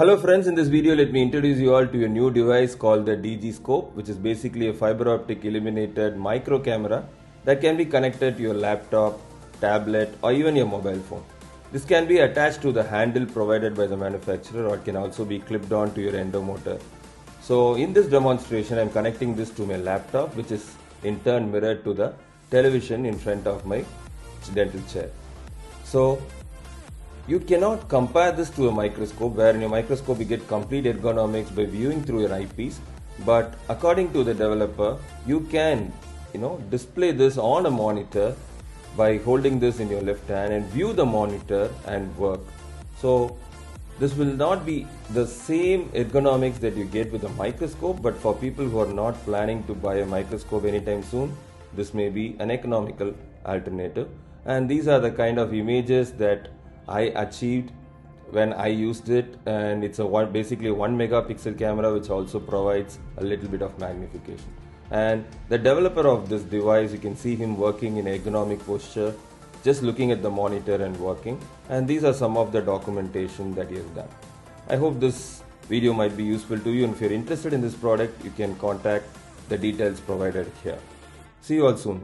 Hello friends, in this video let me introduce you all to a new device called the DG scope, which is basically a fiber optic illuminated micro camera that can be connected to your laptop, tablet or even your mobile phone. This can be attached to the handle provided by the manufacturer, or it can also be clipped on to your endomotor. So in this demonstration I am connecting this to my laptop, which is in turn mirrored to the television in front of my dental chair. So you cannot compare this to a microscope, where in a microscope you get complete ergonomics by viewing through your eyepiece, but according to the developer you can display this on a monitor by holding this in your left hand and view the monitor and work. So this will not be the same ergonomics that you get with a microscope, but for people who are not planning to buy a microscope anytime soon, this may be an economical alternative. And these are the kind of images that I achieved when I used it, and it's basically a 1 megapixel camera which also provides a little bit of magnification. And the developer of this device, you can see him working in ergonomic posture, just looking at the monitor and working, and these are some of the documentation that he has done. I hope this video might be useful to you, and if you're interested in this product you can contact the details provided here. See you all soon.